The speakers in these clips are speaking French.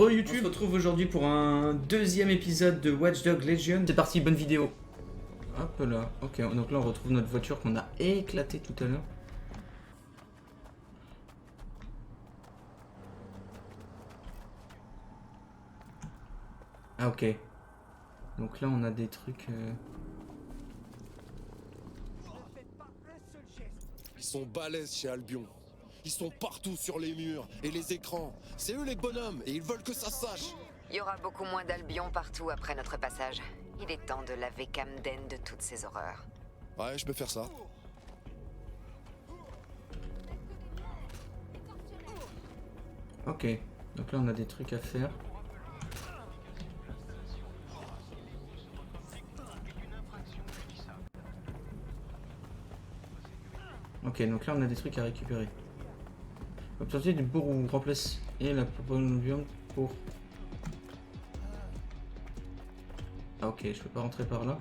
YouTube, on se retrouve aujourd'hui pour un deuxième épisode de Watch Dogs Legion. C'est parti, bonne vidéo. Hop là, ok, donc là on retrouve notre voiture qu'on a éclatée tout à l'heure. Ah ok. Donc là on a des trucs... Ils sont balèzes chez Albion. Ils sont partout sur les murs et les écrans. C'est eux les bonhommes et ils veulent que ça sache. Il y aura beaucoup moins d'Albion partout après notre passage. Il est temps de laver Camden de toutes ces horreurs. Ouais, je peux faire ça. Ok, donc là on a des trucs à faire. Ok, donc là on a des trucs à récupérer. Obtenir du bourreau remplace et la viande pour... Ah ok, je peux pas rentrer par là.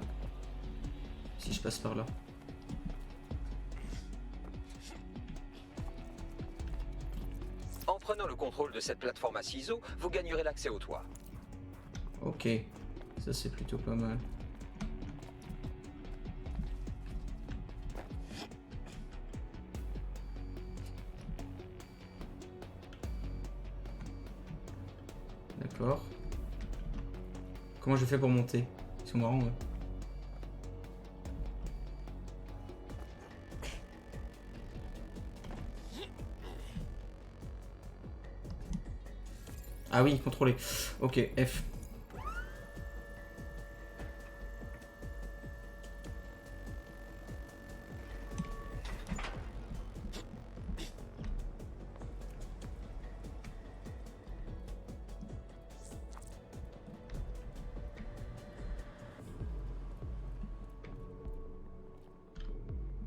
Si je passe par là. En prenant le contrôle de cette plateforme à ciseaux, vous gagnerez l'accès au toit. Ok, ça c'est plutôt pas mal. D'accord. Comment je fais pour monter? Ils sont marrants, ouais. Ah oui, contrôler. Ok, F.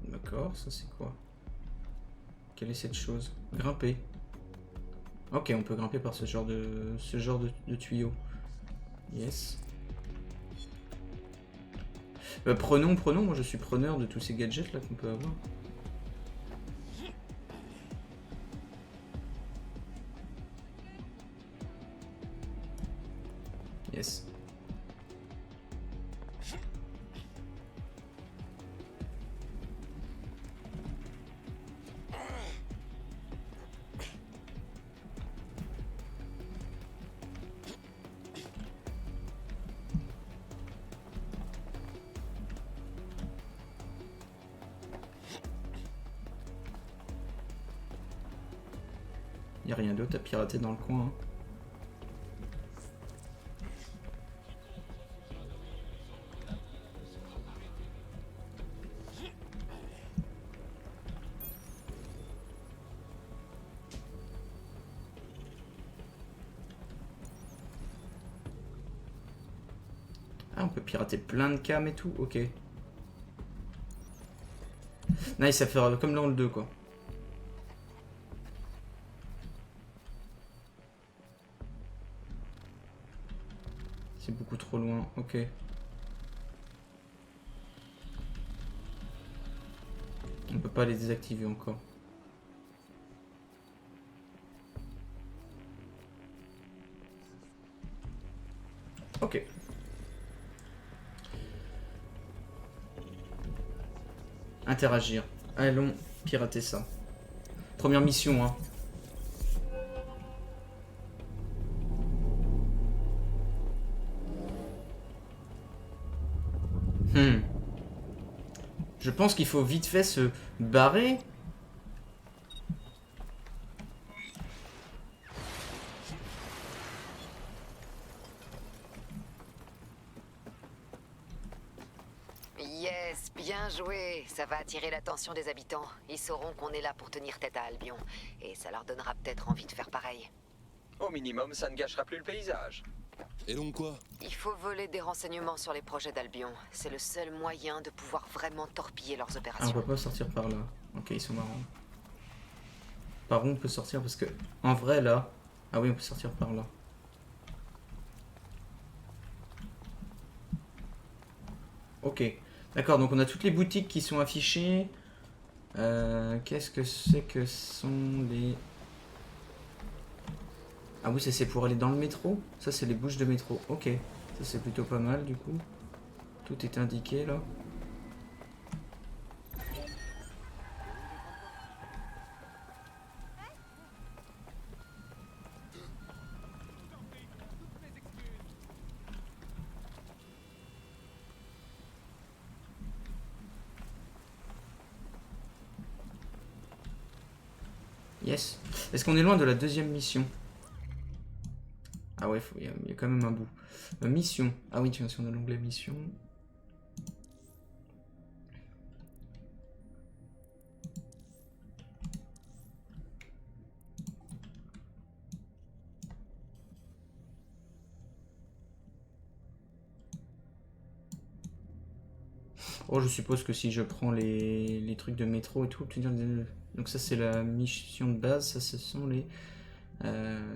D'accord, ça c'est quoi? Quelle est cette chose? Grimper. Ok, on peut grimper par ce genre de tuyau. Yes. Prenons, moi je suis preneur de tous ces gadgets là qu'on peut avoir. Yes. Y a rien d'autre à pirater dans le coin. Hein. Ah, on peut pirater plein de cams et tout, ok. Nice, ça fait comme dans le 2 quoi. C'est beaucoup trop loin, ok. On peut pas les désactiver encore. Ok. Interagir. Allons pirater ça. Première mission, hein. Je pense qu'il faut vite fait se barrer. Yes, bien joué. Ça va attirer l'attention des habitants. Ils sauront qu'on est là pour tenir tête à Albion. Et ça leur donnera peut-être envie de faire pareil. Au minimum, ça ne gâchera plus le paysage. Et donc quoi? Il faut voler des renseignements sur les projets d'Albion. C'est le seul moyen de pouvoir vraiment torpiller leurs Ah, on opérations. peut pas sortir par là. Ok, ils sont marrants. Par où on peut sortir? Parce que, en vrai, là... Ah oui, on peut sortir par là. Ok. D'accord, donc on a toutes les boutiques qui sont affichées. Qu'est-ce que c'est que sont les... Ah oui, ça c'est pour aller dans le métro. Ça c'est les bouches de métro. Ok. Ça c'est plutôt pas mal du coup. Tout est indiqué là. Yes. Est-ce qu'on est loin de la deuxième mission? Ah ouais, il y a quand même un bout. Mission. Ah oui, tiens, si on a l'onglet mission. Oh, je suppose que si je prends les trucs de métro et tout, donc ça c'est la mission de base, ça ce sont les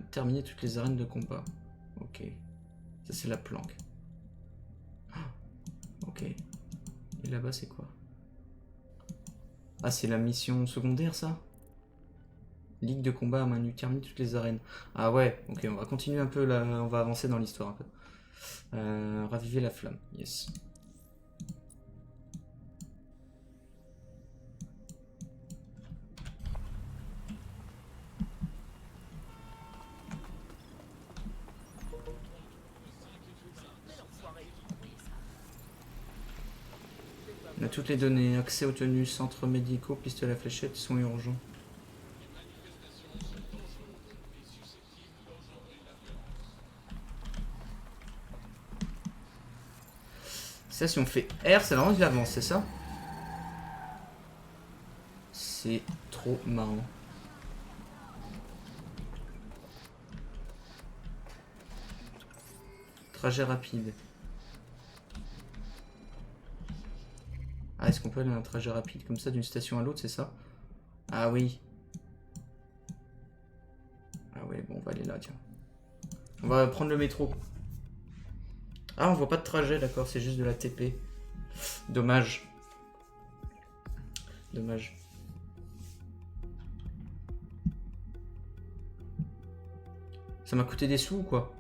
terminer toutes les arènes de combat. Ok, ça c'est la planque. Ah, ok, et là-bas c'est quoi? Ah, c'est la mission secondaire ça? Ligue de combat à main nue, terminer toutes les arènes. Ah ouais, ok, on va continuer un peu là, on va avancer dans l'histoire un peu. Raviver la flamme, yes. On a toutes les données, accès obtenu, centres médicaux, piste à la fléchette, soins urgents. Ça, si on fait R, ça lance l'avance, c'est ça? C'est trop marrant. Trajet rapide. Ah, est-ce qu'on peut aller dans un trajet rapide comme ça d'une station à l'autre, c'est ça? Ah oui. Ah ouais, bon, on va aller là, tiens. On va prendre le métro. Ah, on voit pas de trajet, d'accord, c'est juste de la TP. Dommage. Dommage. Ça m'a coûté des sous ou quoi?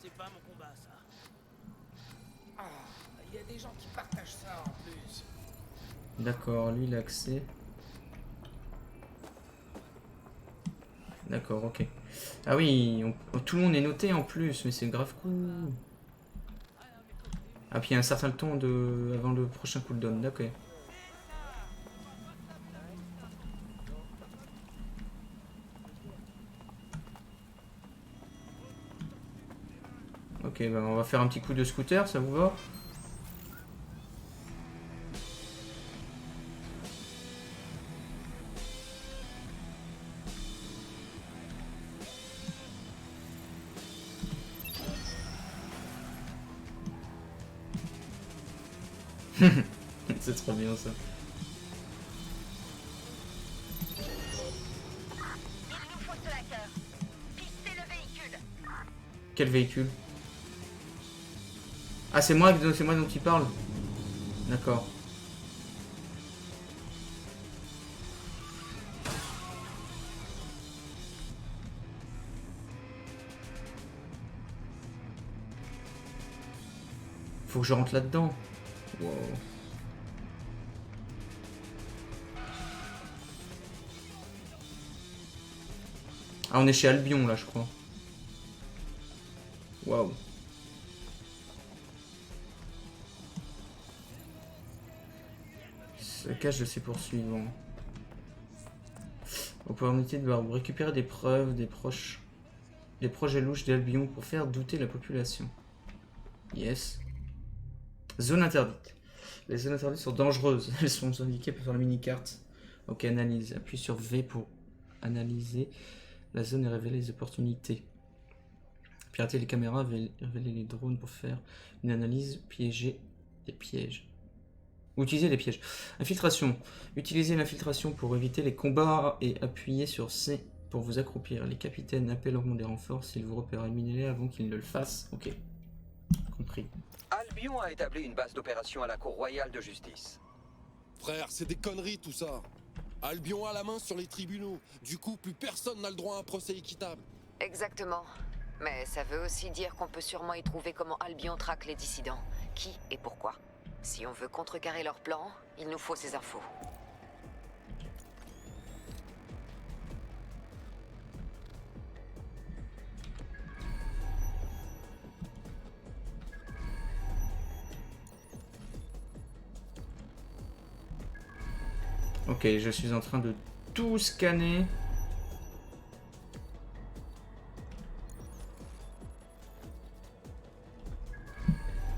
C'est pas mon combat, ça. Ah, il y a des gens qui partagent ça en plus. D'accord, lui il a accès. D'accord, ok. Ah oui, tout le monde est noté en plus, mais c'est grave cool. Ah, puis il y a un certain temps avant le prochain cooldown, d'accord. Ok, bah on va faire un petit coup de scooter, ça vous va? C'est trop bien ça. Il nous faut ce hacker. Pistez le véhicule. Quel véhicule? Ah, c'est moi dont il parle. D'accord. Faut que je rentre là-dedans. Wow. Ah, on est chez Albion là, je crois. Waouh. Ça cache de ses poursuivants. Opportunité de récupérer des preuves des projets louches d'Albion pour faire douter la population. Yes. Zone interdite. Les zones interdites sont dangereuses. Elles sont indiquées sur la mini-carte. Ok, analyse. Appuie sur V pour analyser la zone et révéler les opportunités. Pirater les caméras, révéler les drones pour faire une analyse, piéger des pièges. Ou utiliser des pièges. Infiltration. Utilisez l'infiltration pour éviter les combats et appuyez sur C pour vous accroupir. Les capitaines appelleront des renforts s'ils vous repèrent. Éliminez-les avant qu'ils ne le fassent. Ok. Compris. Albion a établi une base d'opération à la Cour royale de justice. Frère, c'est des conneries tout ça. Albion a la main sur les tribunaux. Du coup, plus personne n'a le droit à un procès équitable. Exactement. Mais ça veut aussi dire qu'on peut sûrement y trouver comment Albion traque les dissidents. Qui et pourquoi. Si on veut contrecarrer leur plan, il nous faut ces infos. Ok, je suis en train de tout scanner.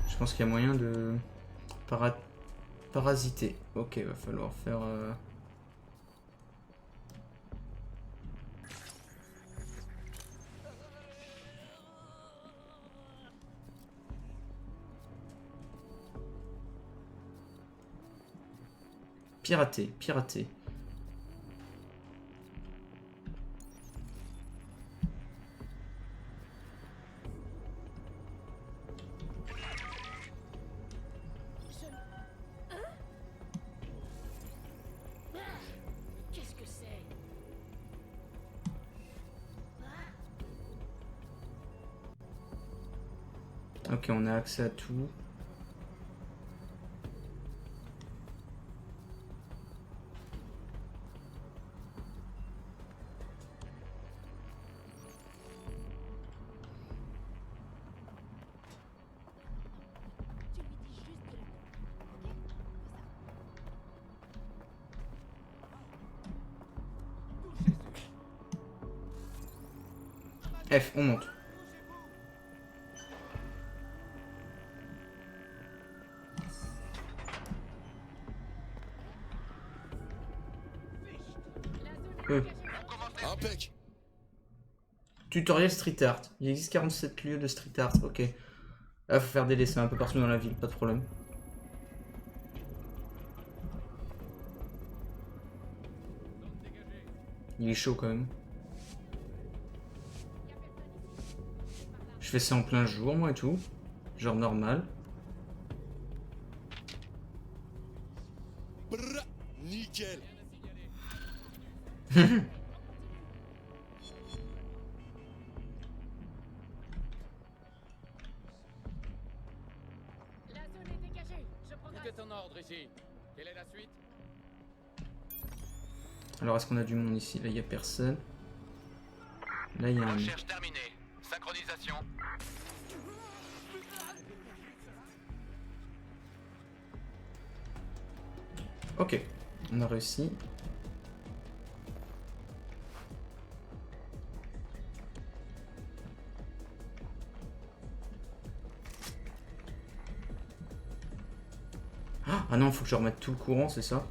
Je pense qu'il y a moyen de parasiter. Ok, va falloir faire... Pirater, pirater. Qu'est-ce que c'est? Ok, on a accès à tout. Tu lui dis juste de la... F, on monte. Impec. Tutoriel street art. Il existe 47 lieux de street art. Ok. Ah, faut faire des dessins un peu partout dans la ville, pas de problème. Il est chaud quand même. Je fais ça en plein jour, moi et tout. Genre normal. Brrr, nickel. La zone est dégagée. Je prends Tout est en ordre ici. Quelle est la suite? Alors, est-ce qu'on a du monde ici? Là, il n'y a personne. Là, il y a un... Recherche terminée. Synchronisation. Ok. On a réussi. Ah non, faut que je remette tout le courant, c'est ça?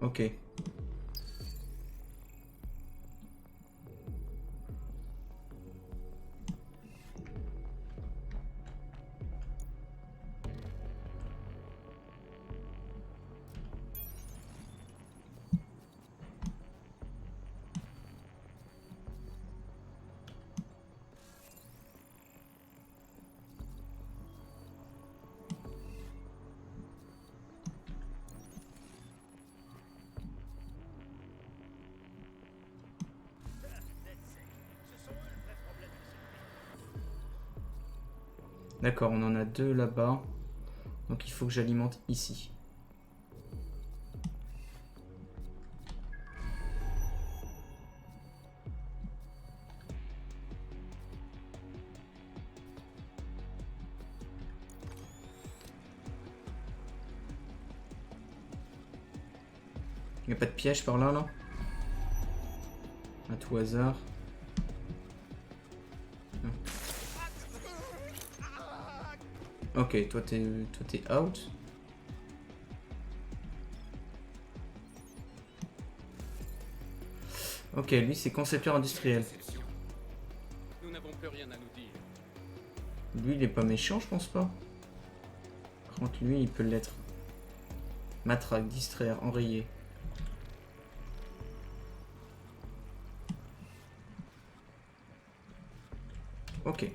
Ok. D'accord, on en a deux là-bas. Donc il faut que j'alimente ici. Il n'y a pas de piège par là, là? À tout hasard. Non. Ok, toi t'es out. Ok, lui c'est concepteur industriel. Nous n'avons plus rien à nous dire. Lui il est pas méchant, je pense pas. Par contre lui il peut l'être. Matraque, distraire, enrayer. Ok.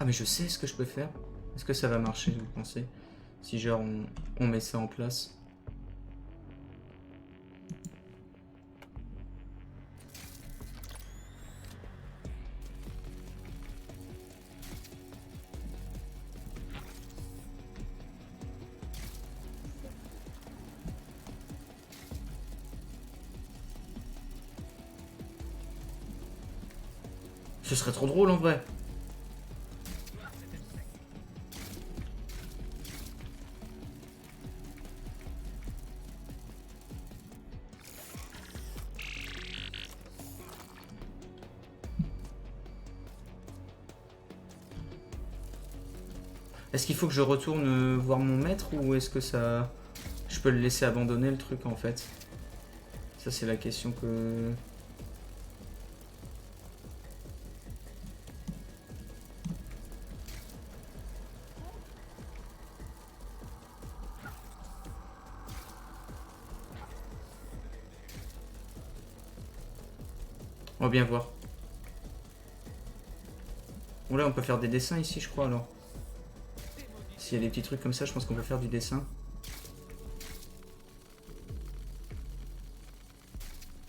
Ah mais je sais ce que je peux faire. Est-ce que ça va marcher, vous pensez? Si genre on met ça en place. Ce serait trop drôle en vrai. Est-ce qu'il faut que je retourne voir mon maître ou est-ce que ça... Je peux le laisser abandonner le truc en fait? Ça c'est la question que... On va bien voir. Bon là on peut faire des dessins ici je crois alors. S'il y a des petits trucs comme ça je pense qu'on peut faire du dessin.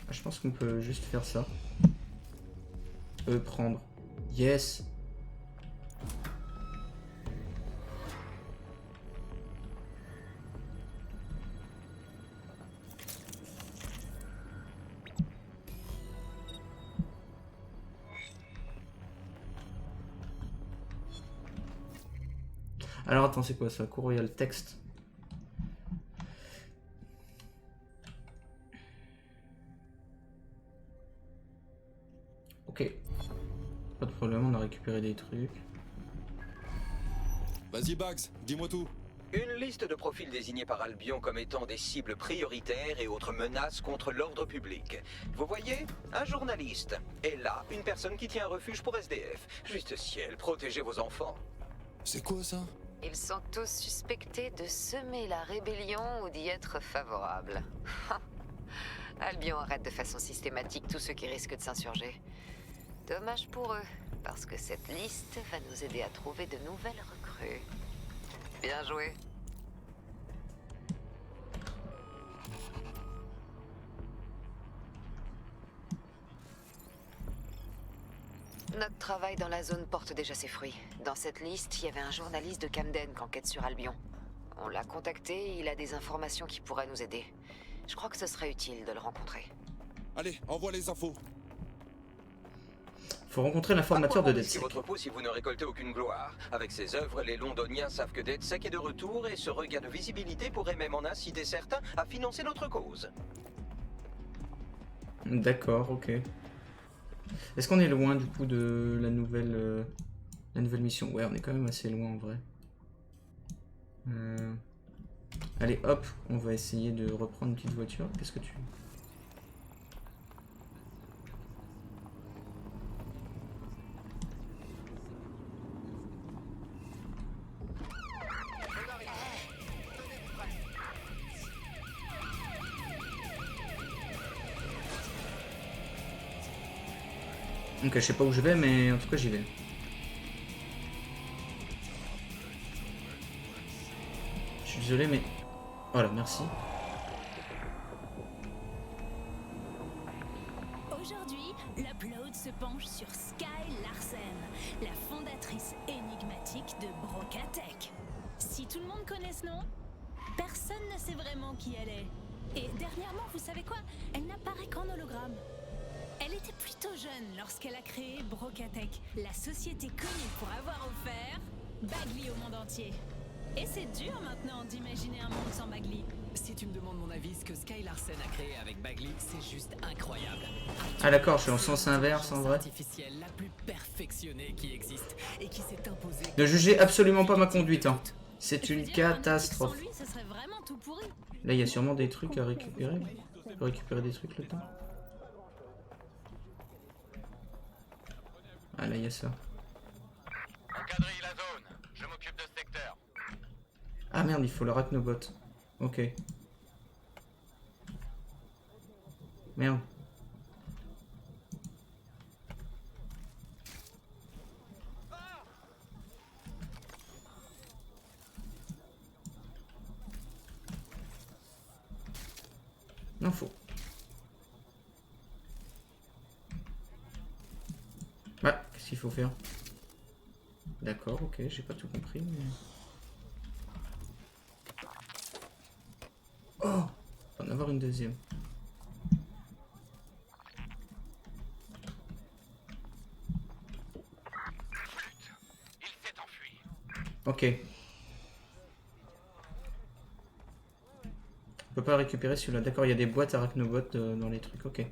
Ah, je pense qu'on peut juste faire ça. Prendre. Yes. Alors attends, c'est quoi ça? Cours royal texte. Ok. Pas de problème, on a récupéré des trucs. Vas-y Bags, dis-moi tout. Une liste de profils désignés par Albion comme étant des cibles prioritaires et autres menaces contre l'ordre public. Vous voyez? Un journaliste. Et là, une personne qui tient un refuge pour SDF. Juste ciel, protégez vos enfants. C'est quoi ça? Ils sont tous suspectés de semer la rébellion ou d'y être favorables. Albion arrête de façon systématique tous ceux qui risquent de s'insurger. Dommage pour eux, parce que cette liste va nous aider à trouver de nouvelles recrues. Bien joué. Notre travail dans la zone porte déjà ses fruits. Dans cette liste, il y avait un journaliste de Camden qui enquête sur Albion. On l'a contacté et il a des informations qui pourraient nous aider. Je crois que ce serait utile de le rencontrer. Allez, envoie les infos. Faut rencontrer l'informateur de Risquez DedSec. votre peau si vous ne récoltez aucune gloire. Avec ses œuvres, les Londoniens savent que DedSec est de retour et ce regain de visibilité pourrait même en inciter certains à financer notre cause. D'accord, ok. Est-ce qu'on est loin du coup de la nouvelle mission? Ouais, on est quand même assez loin en vrai. Allez, hop, on va essayer de reprendre une petite voiture. Qu'est-ce que tu... Ok, je sais pas où je vais, mais en tout cas j'y vais. Je suis désolé, mais... Voilà, merci. Aujourd'hui, l'Upload se penche sur Sky Larsen, la fondatrice énigmatique de Brocatech. Si tout le monde connaît ce nom, personne ne sait vraiment qui elle est. Et dernièrement, vous savez quoi? Elle n'apparaît qu'en hologramme. Elle était plutôt jeune lorsqu'elle a créé Brocatech, la société connue pour avoir offert Bagley au monde entier. Et c'est dur maintenant d'imaginer un monde sans Bagley. Si tu me demandes mon avis, ce que Sky Larsen a créé avec Bagley, c'est juste incroyable. Ah d'accord, je suis en sens inverse en vrai. Artificielle la plus perfectionnée qui existe et qui s'est imposée. Ne jugez absolument pas ma conduite, hein. C'est une Je veux dire, un catastrophe. sans lui, ce serait vraiment tout pourri. Là, il y a sûrement des trucs à récupérer. On peut récupérer des trucs le temps. Ah là, il y a ça. On quadrille la zone. Je m'occupe de ce secteur. Ah merde, il faut le Arachnobot. Ok. Merde. Non, faut. Ouais, qu'est-ce qu'il faut faire? D'accord, ok, j'ai pas tout compris, mais... Oh! On va en avoir une deuxième. Il s'est enfui. Ok. On peut pas récupérer celui-là. D'accord, il y a des boîtes Arachnobot dans les trucs, ok.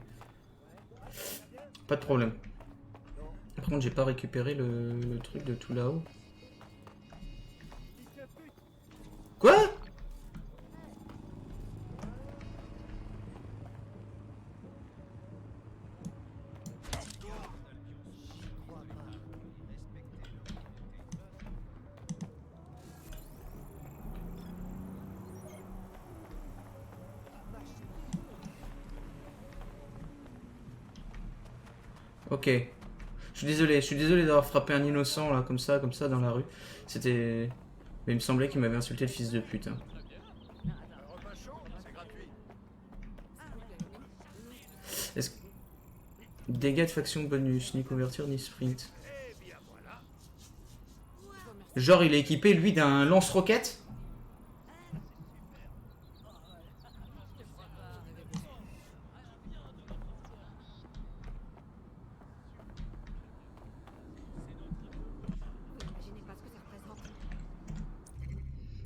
Pas de problème. Par contre, j'ai pas récupéré le truc de tout là-haut. Quoi? Ok. Je suis désolé d'avoir frappé un innocent là, comme ça, dans la rue. C'était... Mais il me semblait qu'il m'avait insulté le fils de pute. Hein. Est-ce que... Dégâts de faction bonus, ni couverture, ni sprint. Genre il est équipé lui d'un lance-roquette?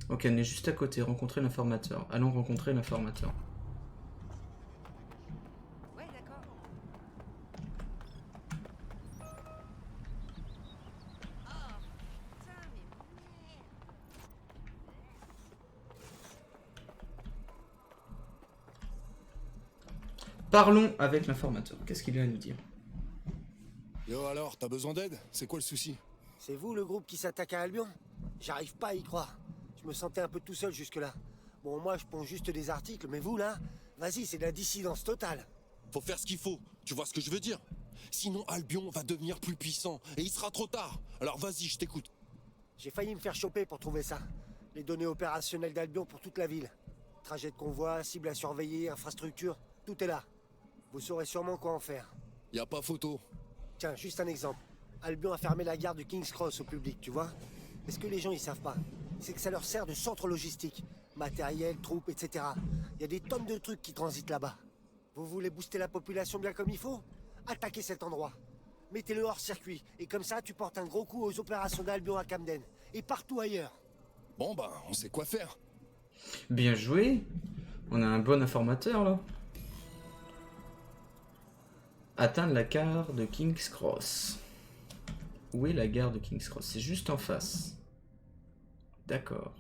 Ok, on est juste à côté. Rencontrer l'informateur. Allons rencontrer l'informateur. Ouais, d'accord. Parlons avec l'informateur. Qu'est-ce qu'il a à nous dire? Yo alors, t'as besoin d'aide? C'est quoi le souci? C'est vous le groupe qui s'attaque à Albion? J'arrive pas à y croire. Je me sentais un peu tout seul jusque-là. Bon, moi, je ponds juste des articles, mais vous, là, vas-y, c'est de la dissidence totale. Faut faire ce qu'il faut, tu vois ce que je veux dire? Sinon Albion va devenir plus puissant, et il sera trop tard. Alors vas-y, je t'écoute. J'ai failli me faire choper pour trouver ça. Les données opérationnelles d'Albion pour toute la ville. Trajet de convoi, cible à surveiller, infrastructure, tout est là. Vous saurez sûrement quoi en faire. Y a pas photo. Tiens, juste un exemple. Albion a fermé la gare de King's Cross au public, tu vois? Mais ce que les gens ils savent pas, c'est que ça leur sert de centre logistique. Matériel, troupes, etc. Il y a des tonnes de trucs qui transitent là-bas. Vous voulez booster la population bien comme il faut? Attaquez cet endroit. Mettez-le hors circuit, et comme ça tu portes un gros coup aux opérations d'Albion à Camden. Et partout ailleurs. Bon bah, on sait quoi faire. Bien joué. On a un bon informateur là. Atteindre la gare de King's Cross. Où est la gare de King's Cross? C'est juste en face. D'accord.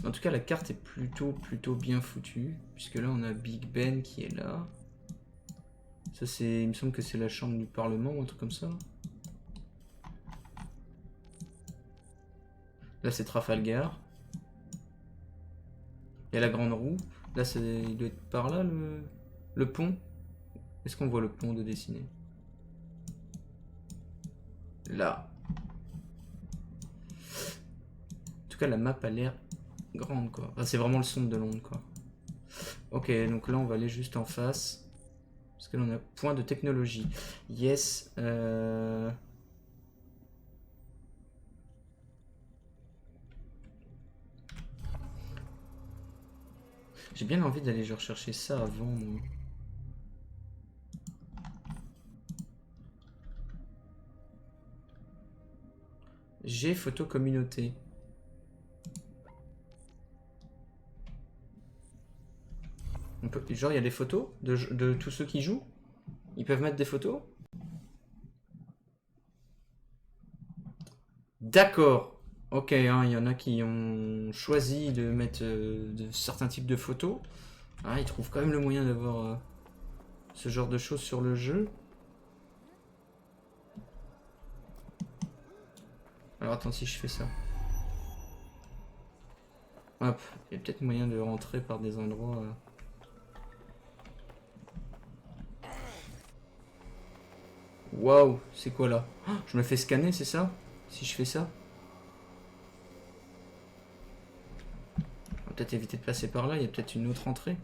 En tout cas, la carte est plutôt bien foutue. Puisque là, on a Big Ben qui est là. Ça, c'est... Il me semble que c'est la chambre du Parlement ou un truc comme ça. Là, c'est Trafalgar. Il y a la grande roue. Là, il doit être par là, le pont. Est-ce qu'on voit le pont de dessiner? Là. En tout cas, la map a l'air grande, quoi. Enfin, c'est vraiment le centre de Londres, quoi. Ok, donc là, on va aller juste en face. Parce que là, on a point de technologie. Yes. J'ai bien envie d'aller genre chercher ça avant, moi. J'ai photo communauté. On peut, genre il y a des photos de tous ceux qui jouent. Ils peuvent mettre des photos. D'accord. Ok, hein, il y en a qui ont choisi de mettre de certains types de photos. Ah, ils trouvent quand même le moyen d'avoir ce genre de choses sur le jeu. Alors attends, si je fais ça. Hop, il y a peut-être moyen de rentrer par des endroits... Waouh, c'est quoi là? Oh, je me fais scanner, c'est ça? Si je fais ça? On va peut-être éviter de passer par là, il y a peut-être une autre entrée.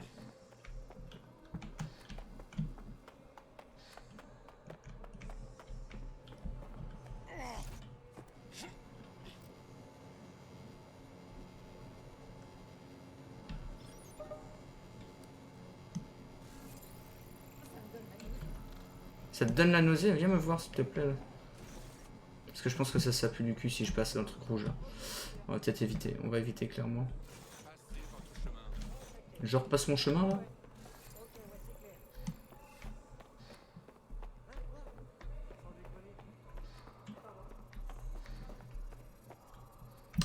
Ça te donne la nausée? Viens me voir s'il te plaît. Là. Parce que je pense que ça pue du cul si je passe dans le truc rouge là. On va peut-être éviter. On va éviter clairement. Je repasse mon chemin là?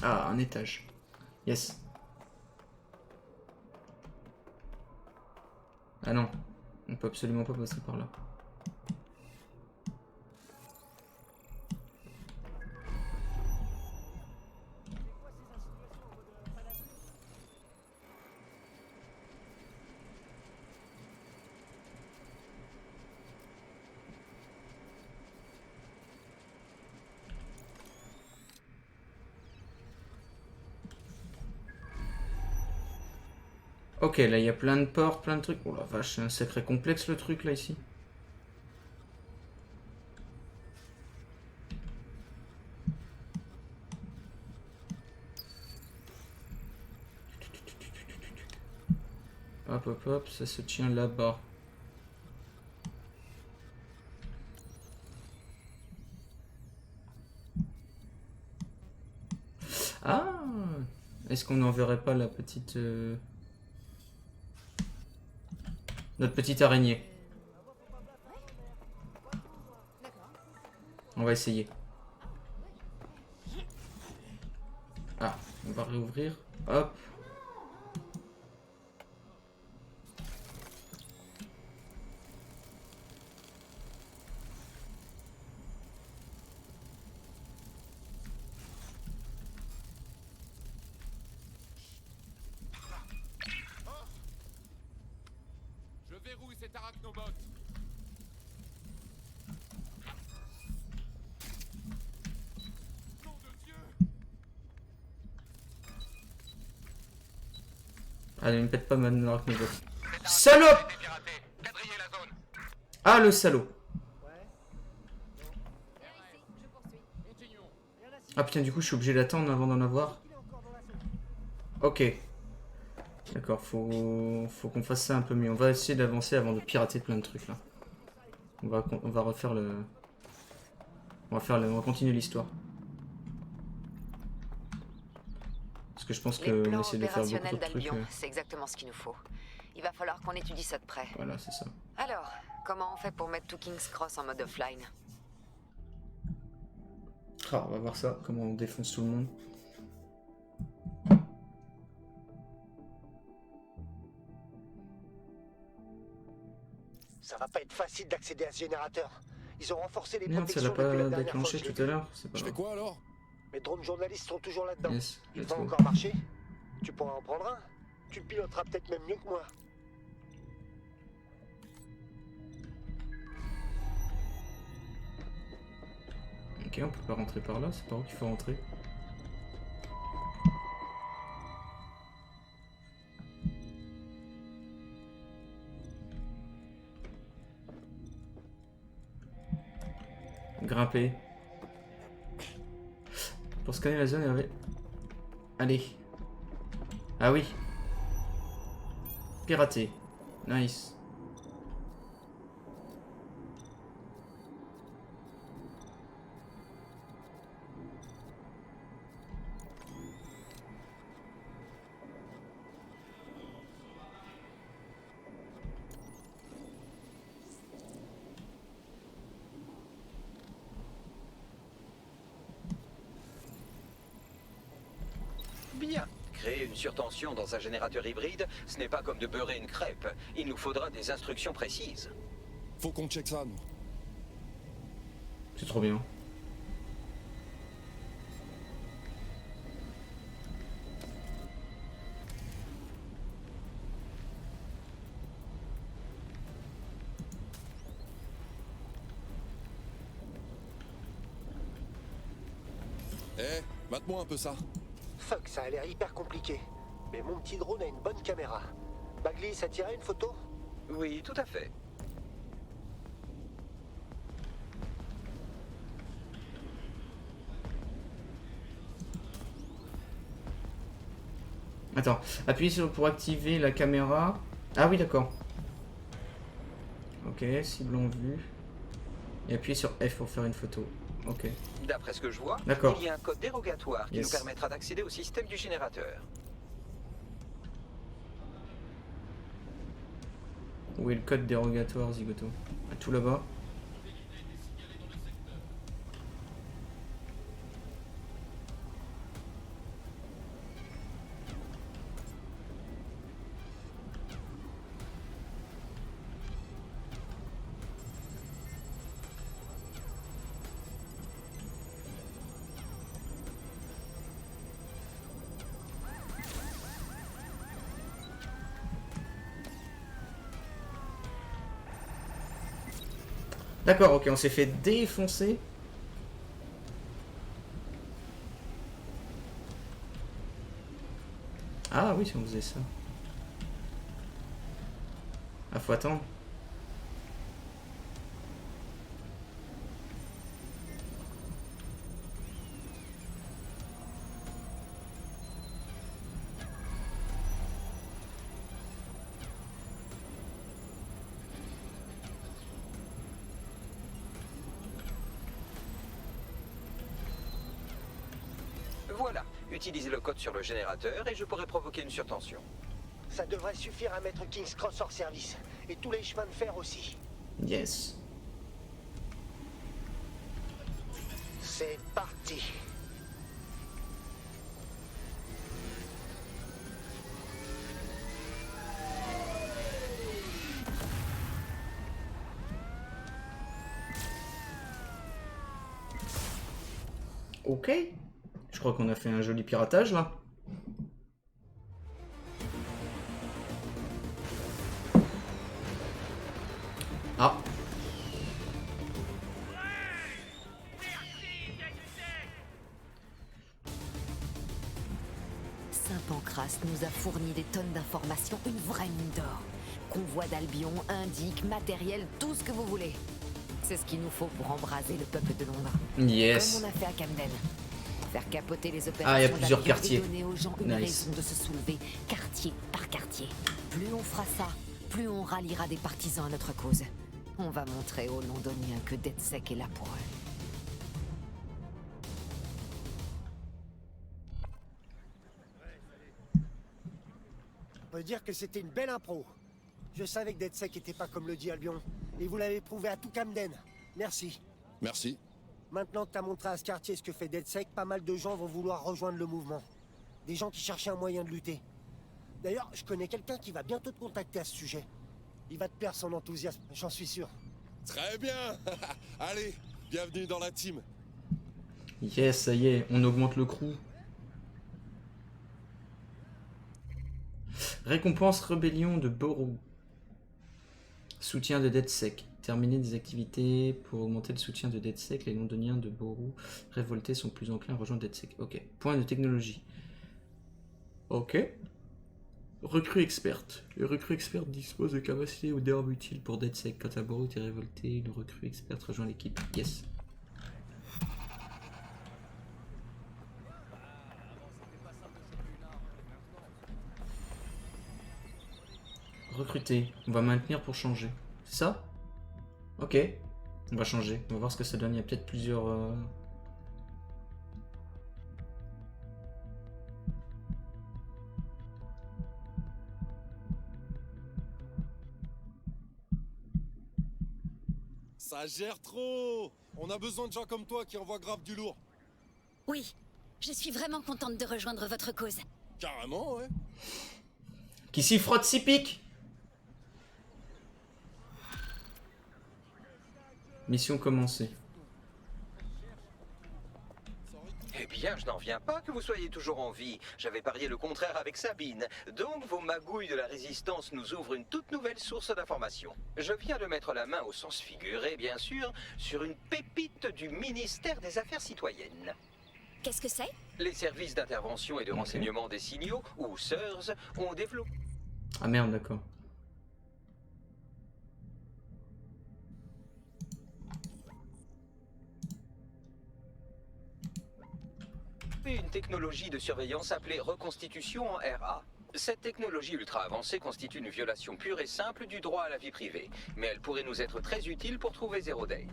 Ah, un étage. Yes. Ah non. On peut absolument pas passer par là. Ok, là il y a plein de portes, plein de trucs. Oh la vache, c'est un sacré complexe le truc là ici. Hop hop hop, ça se tient là-bas. Ah! Est-ce qu'on n'enverrait pas la petite... Notre petite araignée. On va essayer. Ah, on va réouvrir. Hop. Je verrouille cet arachnobot. Nom de Dieu! Allez, ne pète pas ma arachnobot. Salope! Ah, le salaud. Ah putain, du coup, je suis obligé d'attendre avant d'en avoir. Ok. D'accord, faut qu'on fasse ça un peu mieux. On va essayer d'avancer avant de pirater plein de trucs là. On va refaire le... On va continuer l'histoire. Parce que je pense Les qu'on plans essaie de faire beaucoup opérationnels de trucs. d'Albion, c'est exactement ce qu'il nous faut. Il va falloir qu'on étudie ça de près. Voilà, c'est ça. Alors, comment on fait pour mettre tout King's Cross en mode offline? Ah, on va voir ça, comment on défonce tout le monde. Ça va pas être facile d'accéder à ce générateur. Ils ont renforcé les Merde, ça protections l'a pas depuis la dernière fois déclenché que je l'ai tout à vu. l'heure. C'est pas Je fais grave. quoi alors? Mes drones journalistes sont toujours là-dedans. Yes, Ils let's vont go. encore marcher. Tu pourras en prendre un. Tu le piloteras peut-être même mieux que moi. Ok, on peut pas rentrer par là, c'est par où qu'il faut rentrer. Grimper. Pour scanner la zone, il y avait... Allez. Ah oui. Pirater. Nice. Bien. Créer une surtension dans un générateur hybride, ce n'est pas comme de beurrer une crêpe. Il nous faudra des instructions précises. Faut qu'on check ça, nous. C'est trop bien. Eh, mate-moi un peu ça. Fuck, ça a l'air hyper compliqué. Mais mon petit drone a une bonne caméra. Bagley, ça tirait une photo? Oui, tout à fait. Attends, appuyez sur pour activer la caméra. Ah oui, d'accord. Ok, cible en vue. Et appuyez sur F pour faire une photo. Ok. D'après ce que je vois, D'accord. il y a un code dérogatoire qui Yes. nous permettra d'accéder au système du générateur. Où est le code dérogatoire, Zigoto? Tout là-bas. D'accord, ok, on s'est fait défoncer. Ah oui, si on faisait ça. Ah, faut attendre. Voilà, utilisez le code sur le générateur et je pourrai provoquer une surtension. Ça devrait suffire à mettre King's Cross hors service. Et tous les chemins de fer aussi. Yes. C'est parti. Ok. Je crois qu'on a fait un joli piratage là. Ah. Saint-Pancras nous a fourni des tonnes d'informations, une vraie mine d'or. Convoi d'Albion, indique, matériel, tout ce que vous voulez. C'est ce qu'il nous faut pour embraser le peuple de Londres. Yes. Comme on a fait à Camden. Faire capoter les opérations Ah, il y a plusieurs d'Albion quartiers. et donner aux gens une Nice. raison de se soulever, quartier par quartier. Plus on fera ça, plus on ralliera des partisans à notre cause. On va montrer aux Londoniens que DedSec est là pour eux. On peut dire que c'était une belle impro. Je savais que DedSec était pas comme le dit Albion. Et vous l'avez prouvé à tout Camden. Merci. Merci. Maintenant que t'as montré à ce quartier ce que fait DedSec, pas mal de gens vont vouloir rejoindre le mouvement. Des gens qui cherchaient un moyen de lutter. D'ailleurs, je connais quelqu'un qui va bientôt te contacter à ce sujet. Il va te plaire son enthousiasme, j'en suis sûr. Très bien. Allez, bienvenue dans la team. Yes, ça y est, on augmente le crew. Récompense rébellion de Borough. Soutien de DedSec. Terminer des activités pour augmenter le soutien de DedSec. Les londoniens de Borough révoltés sont plus enclins à rejoindre DedSec. Ok. Point de technologie. Ok. Recrue experte. Le recrue experte dispose de capacités ou d'armes utiles pour DedSec. Quant à Borough est révolté, le recrue experte rejoint l'équipe. Yes. Recruter. On va maintenir pour changer. C'est ça? Ok. On va changer. On va voir ce que ça donne. Il y a peut-être plusieurs... Ça gère trop. On a besoin de gens comme toi qui envoient grave du lourd. Oui, je suis vraiment contente de rejoindre votre cause. Carrément, ouais. Qui s'y frotte, s'y pique. Mission commencée. Eh bien, je n'en viens pas que vous soyez toujours en vie. J'avais parié le contraire avec Sabine. Donc, vos magouilles de la résistance nous ouvrent une toute nouvelle source d'information. Je viens de mettre la main au sens figuré, bien sûr, sur une pépite du ministère des Affaires citoyennes. Qu'est-ce que c'est? Les services d'intervention et de renseignement des signaux, ou SIRS, ont développé Ah merde, d'accord. une technologie de surveillance appelée reconstitution en RA. Cette technologie ultra avancée constitue une violation pure et simple du droit à la vie privée, mais elle pourrait nous être très utile pour trouver Zero Day.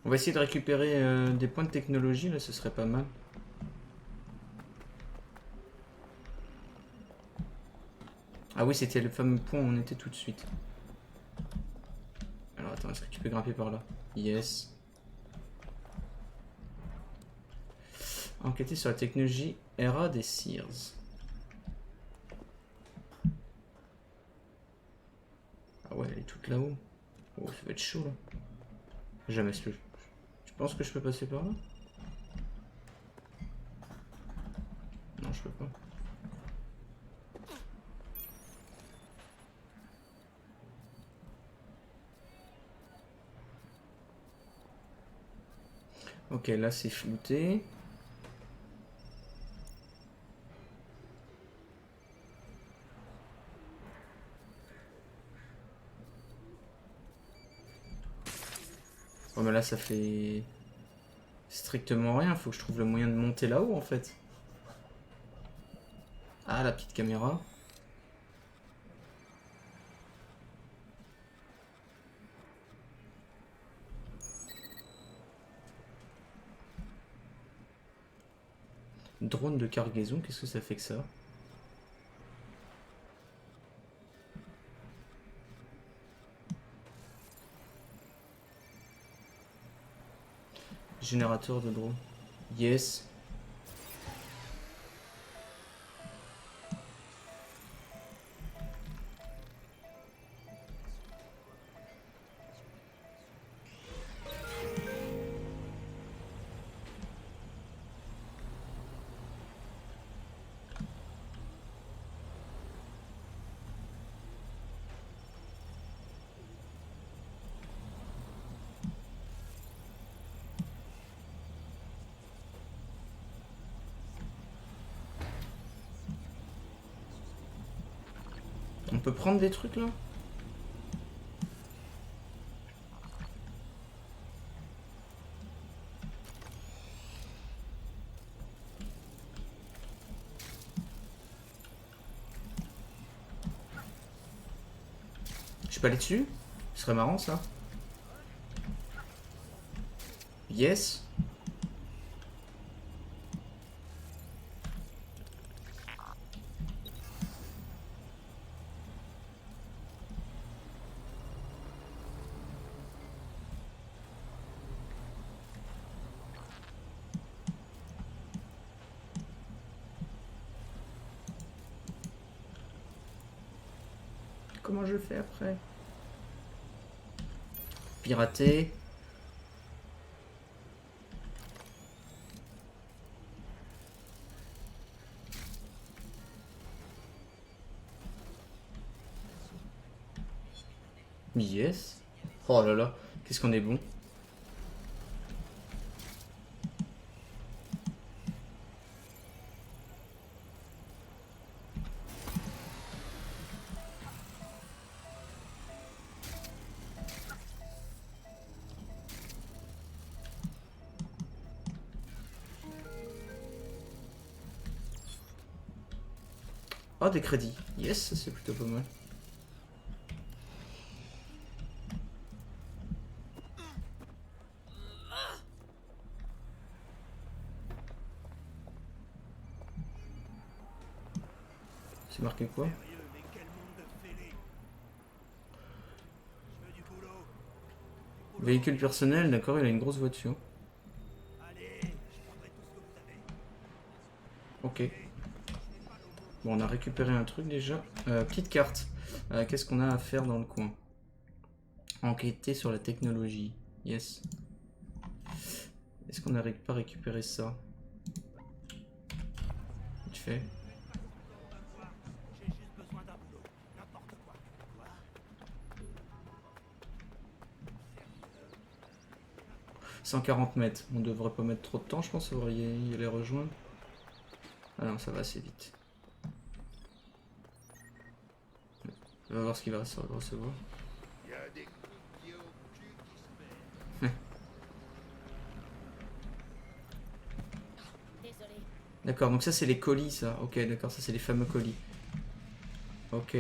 On va essayer de récupérer des points de technologie, là, ce serait pas mal. Ah oui, c'était le fameux point où on était tout de suite. Alors attends, est-ce que tu peux grimper par là? Yes. Enquêter sur la technologie RA des SIRS. Ah ouais, elle est toute là-haut. Oh, ça va être chaud là. Jamais ce que je pense que je peux passer par là? Non, je peux pas. Ok, là c'est flouté. Oh mais là ça fait strictement rien, faut que je trouve le moyen de monter là-haut en fait. Ah, la petite caméra. Drone de cargaison, qu'est-ce que ça fait que ça? Générateur de drone. Yes. On peut prendre des trucs là? Je peux aller dessus? Ce serait marrant ça. Yes. Comment je fais après? Pirater. Yes. Oh là là, qu'est-ce qu'on est bon. Ah, des crédits. Yes, c'est plutôt pas mal. C'est marqué quoi? Véhicule personnel, d'accord, il a une grosse voiture. Ok. Bon, on a récupéré un truc déjà. Petite carte. Qu'est-ce qu'on a à faire dans le coin? Enquêter sur la technologie. Yes. Est-ce qu'on n'arrive pas à récupérer ça? Vite fait. 140 mètres. On devrait pas mettre trop de temps, je pense, à y aller rejoindre. Ah non, ça va assez vite. On va voir ce qu'il va recevoir. D'accord, donc ça c'est les colis, ça. Ok, d'accord, ça c'est les fameux colis. Ok. Vous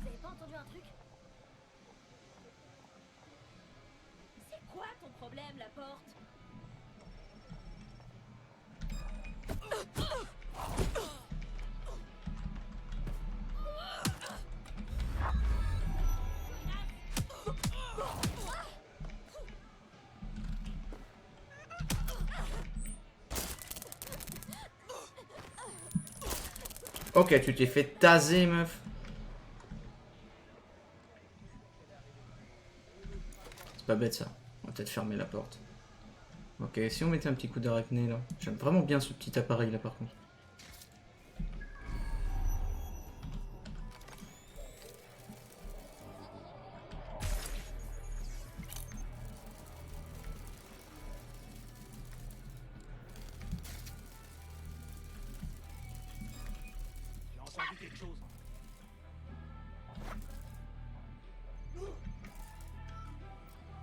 avez pas entendu un truc? C'est quoi ton problème, la porte? Ok, tu t'es fait taser, meuf. C'est pas bête, ça. On va peut-être fermer la porte. Ok, si on mettait un petit coup d'arachné, là. J'aime vraiment bien ce petit appareil, là, par contre. J'ai entendu quelque chose.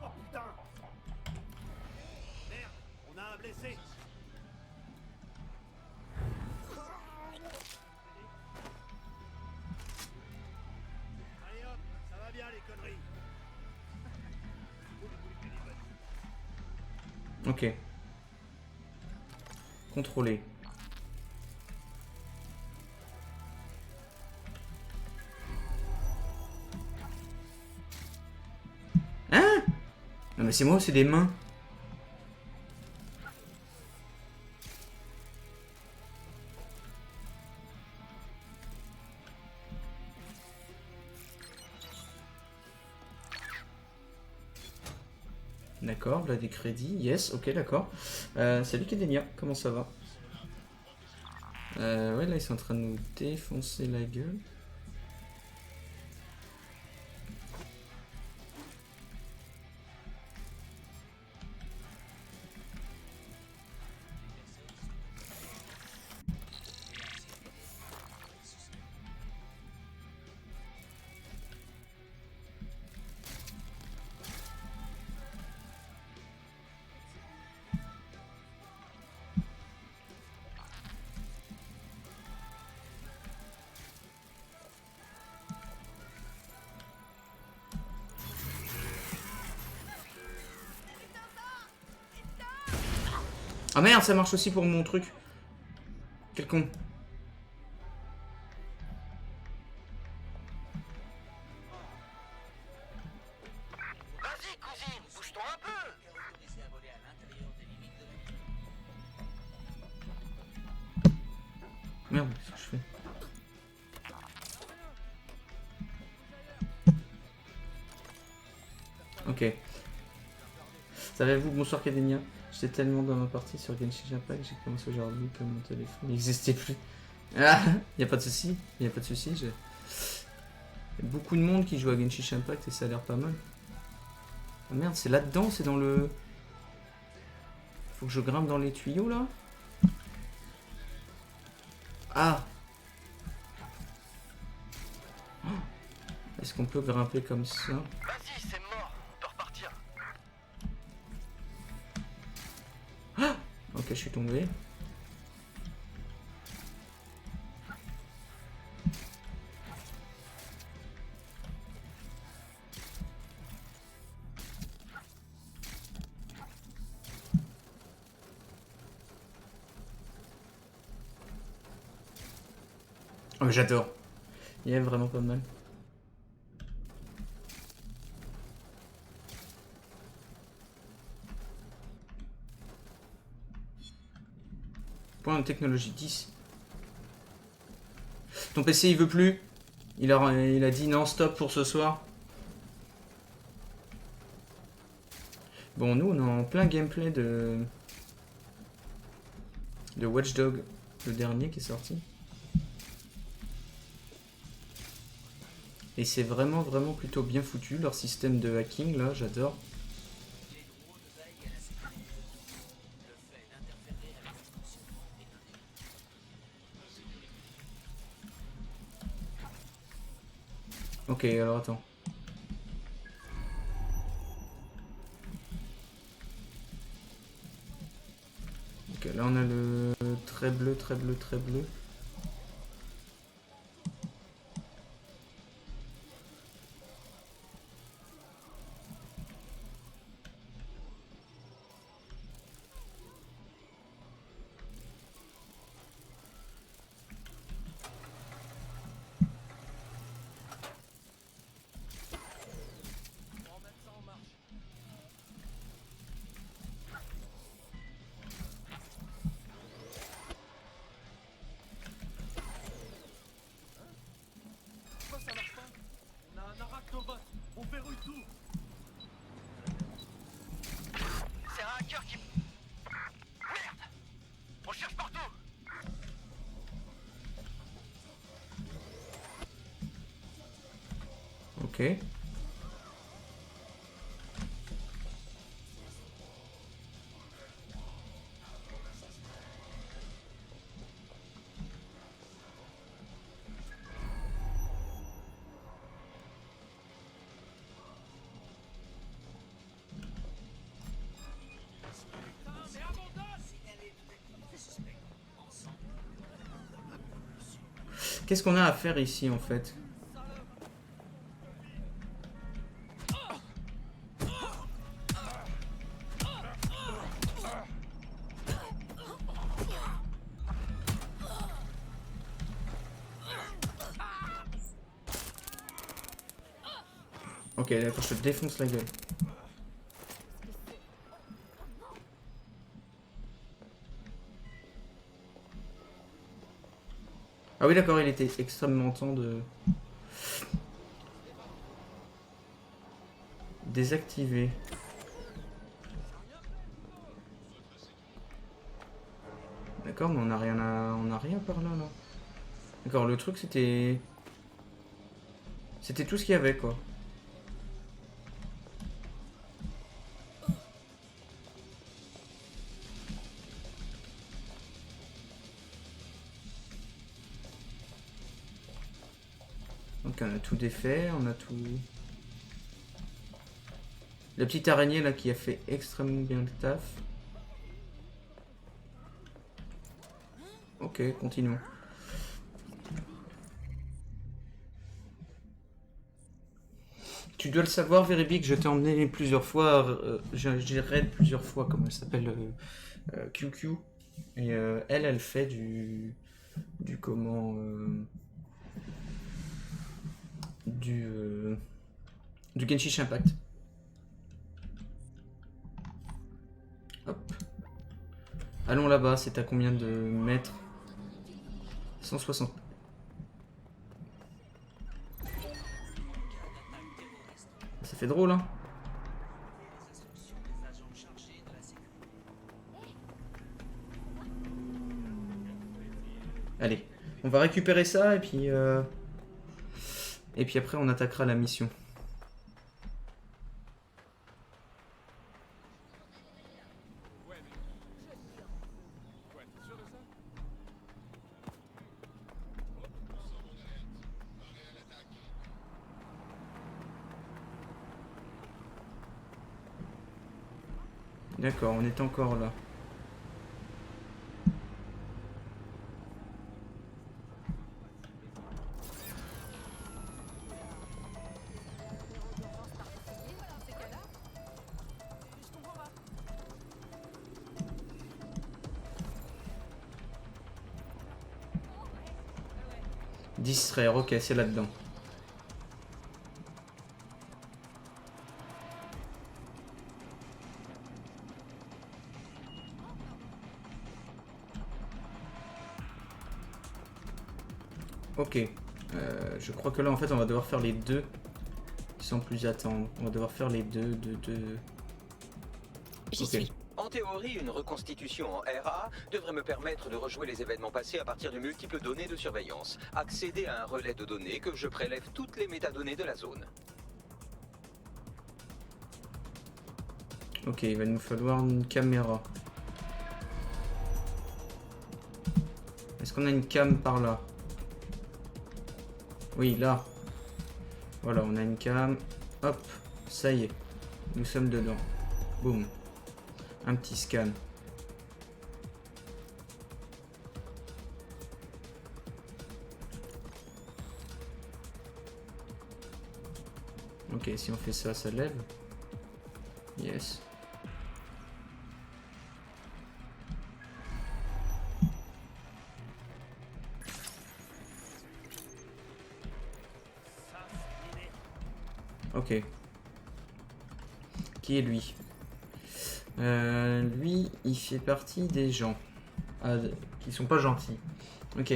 Oh putain! Merde, on a un blessé. Allez hop, ça va bien les conneries. Ok. Contrôler. Hein? Non mais c'est moi ou c'est des mains? D'accord, là des crédits, yes, ok, d'accord. Salut Kedenia, comment ça va? Ouais, là ils sont en train de nous défoncer la gueule. Ah merde, ça marche aussi pour mon truc. Quel con. Vas-y, cousine, bouge-toi un peu! Merde, qu'est-ce que je fais? Ok. Savez-vous, bonsoir Kedenia. J'étais tellement dans ma partie sur Genshin Impact, j'ai commencé aujourd'hui que mon téléphone n'existait plus. Ah, y a pas de souci, y a pas de souci. Y a beaucoup de monde qui joue à Genshin Impact et ça a l'air pas mal. Ah merde, c'est là-dedans, c'est dans le... Faut que je grimpe dans les tuyaux là. Ah. Oh. Est-ce qu'on peut grimper comme ça? Vas-y, c'est mort, on peut repartir. Ah. Ok, je suis tombé. Oh, j'adore. Il est vraiment pas mal. Point de technologie 10. Ton PC il veut plus. Il a dit non, stop pour ce soir. Bon, nous, on est en plein gameplay de Watch Dogs, le dernier qui est sorti. Et c'est vraiment plutôt bien foutu, leur système de hacking, là, j'adore. Ok, alors attends. Ok, là on a le très bleu. C'est un hacker qui... Merde! On cherche partout! Ok. Qu'est-ce qu'on a à faire ici en fait? Ok, d'accord, je te défonce la gueule. Ah oui, d'accord, il était extrêmement temps de désactiver. D'accord, mais on n'a rien par là, là. D'accord, le truc c'était tout ce qu'il y avait, quoi. Donc on a tout défait, on a tout... La petite araignée là qui a fait extrêmement bien le taf. Ok, continuons. Tu dois le savoir, Veribic, je t'ai emmené plusieurs fois, j'ai raid plusieurs fois, comme elle s'appelle, QQ. Et elle fait du comment... du Genshin Impact. Hop. Allons là-bas, c'est à combien de mètres? 160. Ça fait drôle, hein. Allez, on va récupérer ça et puis après on attaquera la mission. D'accord, on est encore là. Distraire, ok, c'est là-dedans. Ok, je crois que là en fait on va devoir faire les deux sans plus attendre. On va devoir faire les deux J'y Ok. suis. En théorie, une reconstitution en RA devrait me permettre de rejouer les événements passés à partir de multiples données de surveillance. Accéder à un relais de données que je prélève toutes les métadonnées de la zone. Ok, il va nous falloir une caméra. Est-ce qu'on a une cam par là? Oui, là. Voilà, on a une cam. Hop, ça y est. Nous sommes dedans. Boum. Un petit scan. Ok, si on fait ça, ça lève. Yes. Ok. Qui est lui? Lui, il fait partie des gens qui sont pas gentils. Ok.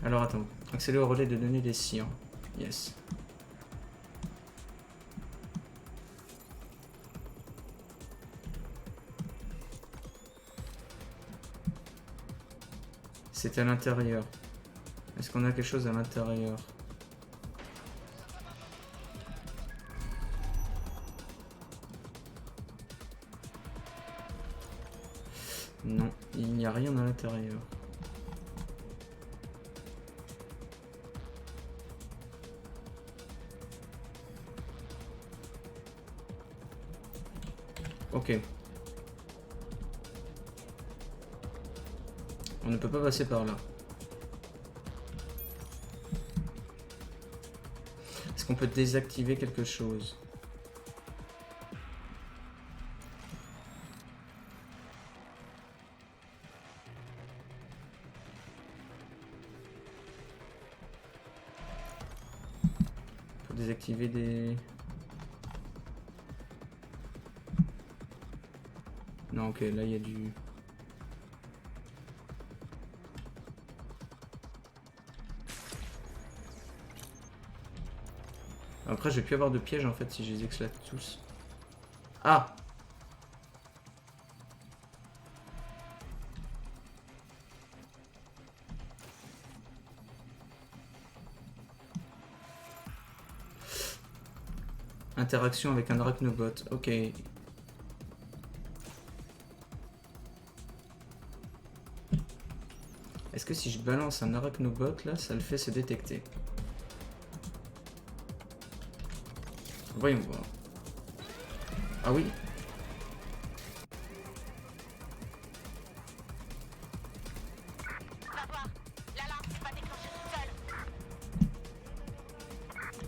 Alors attends, accéder au relais de données des scients. Yes. C'est à l'intérieur. Est-ce qu'on a quelque chose à l'intérieur? Non, il n'y a rien à l'intérieur. Ok. On ne peut pas passer par là. Est-ce qu'on peut désactiver quelque chose? On peut désactiver des... Non, ok, là il y a du... Après, je vais plus avoir de pièges en fait si je les éclate tous. Ah! Interaction avec un arachnobot, ok. Est-ce que si je balance un arachnobot là, ça le fait se détecter? Voyons voir. Ah oui. Va voir. L'alarme s'est pas déclenchée toute seule.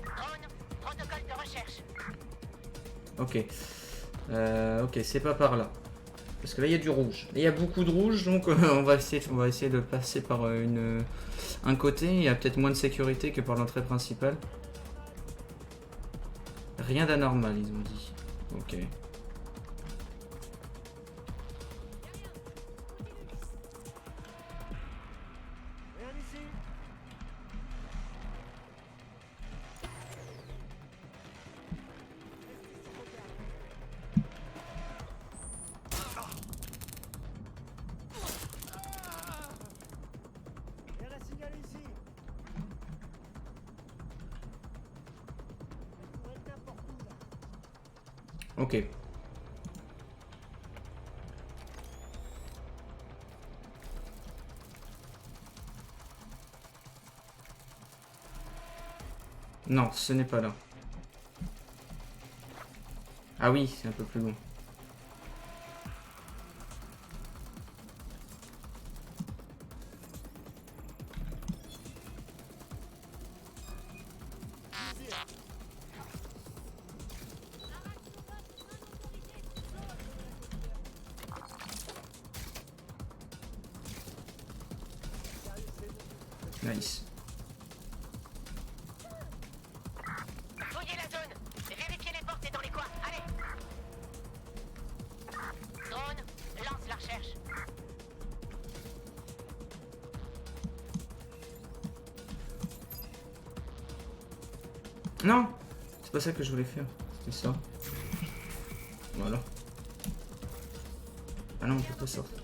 Drone, protocole de recherche. Ok. Ok, c'est pas par là. Parce que là il y a du rouge. Et il y a beaucoup de rouge, donc on va essayer de passer par un côté. Il y a peut-être moins de sécurité que par l'entrée principale. Rien d'anormal, ils ont dit. Ok. Ok. Non, ce n'est pas là. Ah oui, c'est un peu plus loin. Nice. Non, c'est pas ça que je voulais faire. C'est ça. Voilà. Ah non, on peut pas sortir.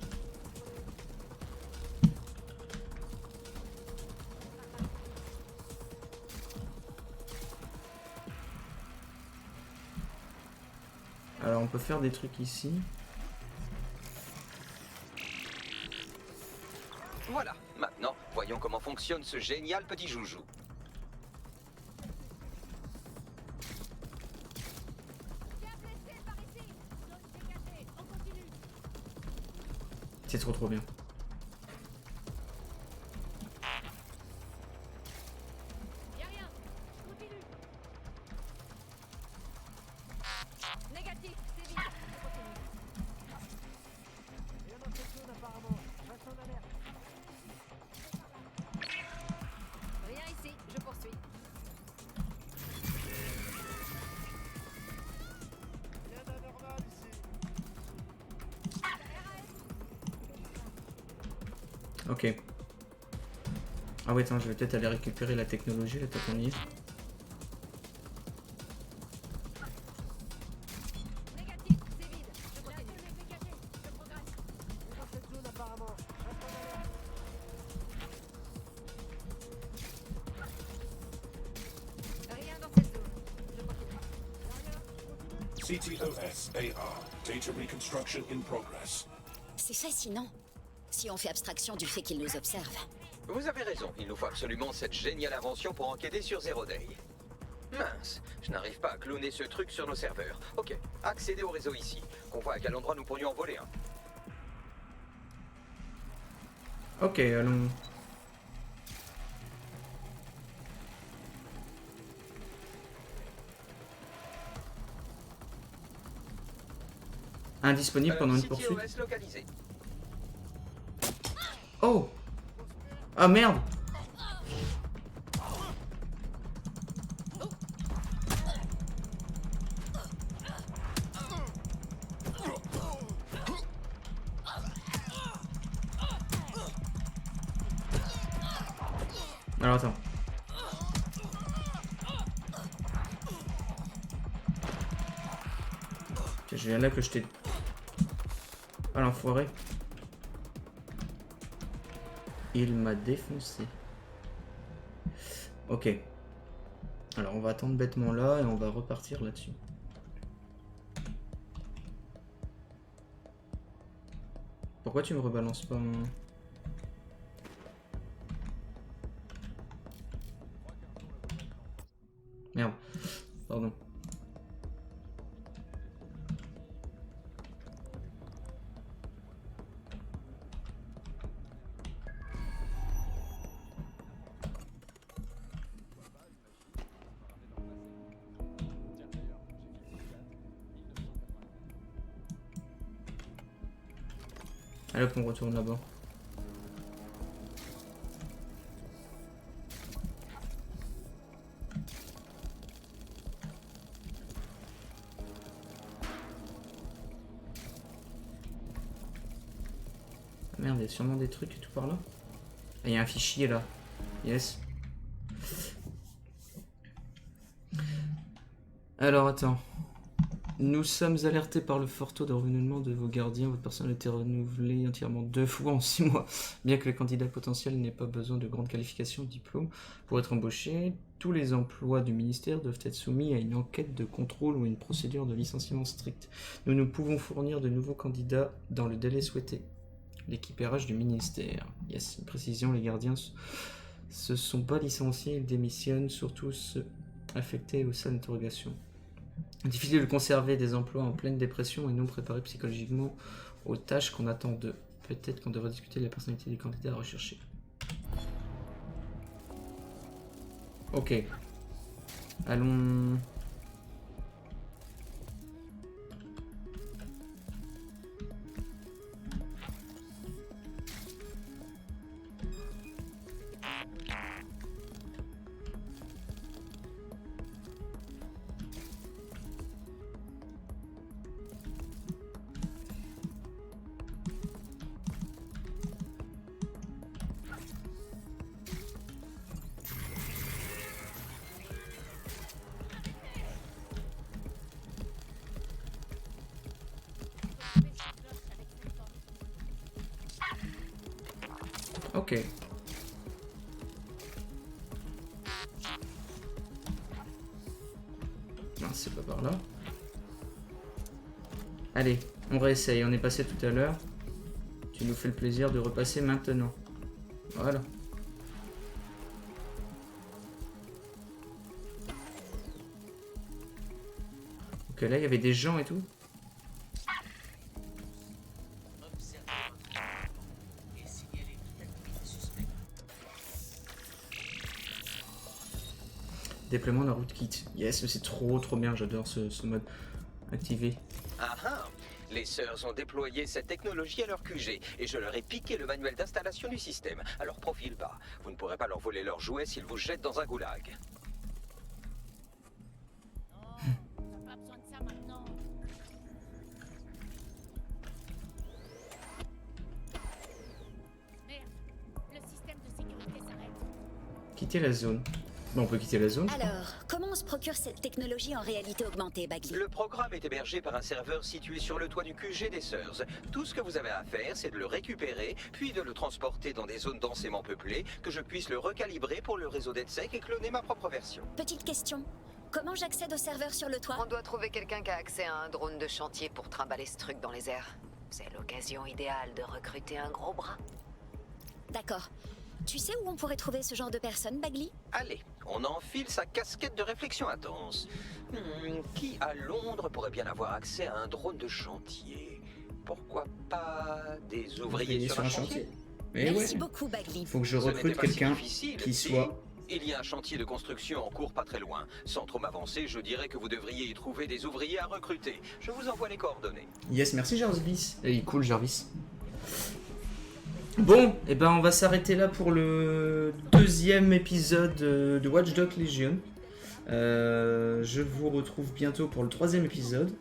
Alors on peut faire des trucs ici. Voilà, maintenant, voyons comment fonctionne ce génial petit joujou. C'est trop bien. Négatif, c'est vide. Je continue. Il y en a quelques-unes apparemment. Reste en alerte. Rien ici, je poursuis. Rien d'anormal ici. Ok. Ah ouais, attends, je vais peut-être aller récupérer la technologie, là, tant qu'on y est. Négatif, c'est vide. Je continue. Je progresse. Il y en a quelques-unes apparemment. Reste en alerte. Rien dans cette zone. Je continue. CTOS-AR. Data reconstruction in progress. C'est fascinant, si on fait abstraction du fait qu'ils nous observent. Vous avez raison, il nous faut absolument cette géniale invention pour enquêter sur Zero Day. Mince, je n'arrive pas à cloner ce truc sur nos serveurs. Ok, accéder au réseau ici. Qu'on voit à quel endroit nous pourrions en voler un. Ok, allons. Indisponible pendant une poursuite. CTOS localisé. Oh! Ah merde! Alors attends. Ok, je viens là que je t'ai... Ah l'enfoiré. Il m'a défoncé. Ok. Alors on va attendre bêtement là et on va repartir là-dessus. Pourquoi tu me rebalances pas un... Merde. Pardon. Allez hop, on retourne là-bas. Ah merde, il y a sûrement des trucs et tout par là. Ah, il y a un fichier là. Yes. Alors attends. Nous sommes alertés par le fort taux de renouvellement de vos gardiens. Votre personnel a été renouvelé entièrement 2 fois en 6 mois. Bien que les candidats potentiels n'aient pas besoin de grandes qualifications ou diplômes pour être embauchés, tous les emplois du ministère doivent être soumis à une enquête de contrôle ou une procédure de licenciement stricte. Nous ne pouvons fournir de nouveaux candidats dans le délai souhaité. L'équipe RH du ministère. Yes, une précision, les gardiens se sont pas licenciés, ils démissionnent, surtout ceux affectés au sein d'interrogation. Difficile de conserver des emplois en pleine dépression et non préparés psychologiquement aux tâches qu'on attend d'eux. Peut-être qu'on devrait discuter de la personnalité des candidats à rechercher. Ok. Allons... Ok. Non, c'est pas par là. Allez, on réessaye. On est passé tout à l'heure. Tu nous fais le plaisir de repasser maintenant. Voilà. Ok, là, il y avait des gens et tout. Déploiement d'un rootkit. Yes, mais c'est trop bien, j'adore ce mode activé. Ah ah! Les sœurs ont déployé cette technologie à leur QG et je leur ai piqué le manuel d'installation du système. Alors profile bas, vous ne pourrez pas leur voler leurs jouets s'ils vous jettent dans un goulag. Pas besoin de ça maintenant. Merde, le système de sécurité s'arrête. Quitter la zone. Bon, on peut quitter la zone. Alors, comment on se procure cette technologie en réalité augmentée, Bagley? Le programme est hébergé par un serveur situé sur le toit du QG des sœurs. Tout ce que vous avez à faire, c'est de le récupérer, puis de le transporter dans des zones densément peuplées, que je puisse le recalibrer pour le réseau d'EdSec et cloner ma propre version. Petite question. Comment j'accède au serveur sur le toit? On doit trouver quelqu'un qui a accès à un drone de chantier pour trimballer ce truc dans les airs. C'est l'occasion idéale de recruter un gros bras. D'accord. Tu sais où on pourrait trouver ce genre de personne, Bagley? Allez, on enfile sa casquette de réflexion intense. Qui à Londres pourrait bien avoir accès à un drone de chantier? Pourquoi pas des ouvriers sur un chantier? Mais Merci ouais. beaucoup, Bagley. Faut que je recrute quelqu'un qui soit... Il y a un chantier de construction en cours pas très loin. Sans trop m'avancer, je dirais que vous devriez y trouver des ouvriers à recruter. Je vous envoie les coordonnées. Yes, merci Jarvis. Il est cool Jarvis. Bon, et ben on va s'arrêter là pour le deuxième épisode de Watch Dogs Legion. Je vous retrouve bientôt pour le troisième épisode.